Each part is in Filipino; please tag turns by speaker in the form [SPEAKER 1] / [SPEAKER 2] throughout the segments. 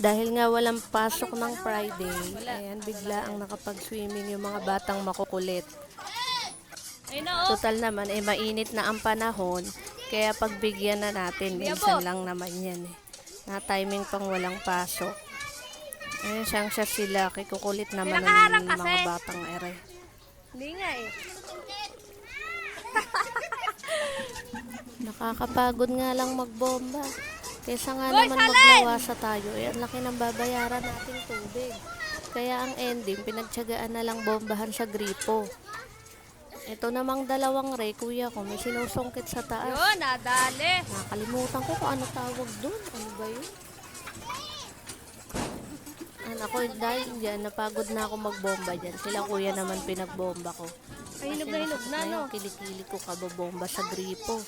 [SPEAKER 1] Dahil nga walang pasok ng Friday, ayan, bigla ang nakapag-swimming yung mga batang makukulit. Total naman, mainit na ang panahon, kaya pagbigyan na natin, minsan lang naman yan na timing pang walang pasok. Ayan, siya sila, kikukulit naman ng mga batang ere.
[SPEAKER 2] Hindi nga eh.
[SPEAKER 1] Nakakapagod nga lang magbomba. Kesa nga naman maglawasa tayo, ang laki ng babayaran nating tubig. Kaya ang ending, pinagtiyagaan na lang bombahan sa gripo. Ito namang dalawang kuya ko, may sinusungkit sa taas.
[SPEAKER 2] Yun, nadali.
[SPEAKER 1] Nakalimutan ko kung ano tawag dun. Ano ba yun? Ako, dahil dyan, napagod na ako magbomba dyan. Sila kuya naman pinagbomba ko.
[SPEAKER 2] Ay, hinog na, no?
[SPEAKER 1] Kilikili ko kabobomba sa gripo.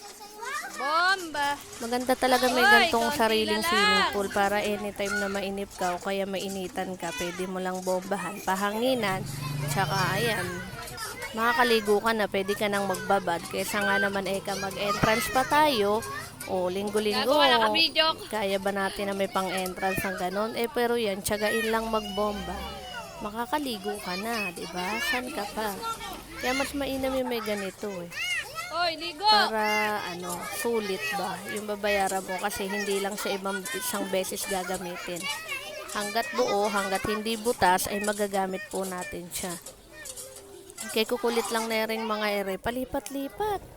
[SPEAKER 2] Bomba!
[SPEAKER 1] Maganda talaga may gantong sariling swimming pool para anytime na mainip ka o kaya mainitan ka, pwede mo lang bombahan, pahanginan, tsaka ayan, makakaligo ka na, pwede ka nang magbabad. Kaysa nga naman ka mag-entrance pa tayo, o linggo-linggo, kaya ba natin na may pang-entrance ng ganon? Pero yan, tsagain lang magbomba, makakaligo ka na, diba? San ka pa? Kaya mas mainam yung may ganito
[SPEAKER 2] Oy, ligo!
[SPEAKER 1] para sulit ba yung babayaran mo, kasi hindi lang sa isang beses gagamitin. Hanggat buo, hanggat hindi butas, ay magagamit po natin siya. Kaya kukulit lang na rin mga ere, palipat-lipat.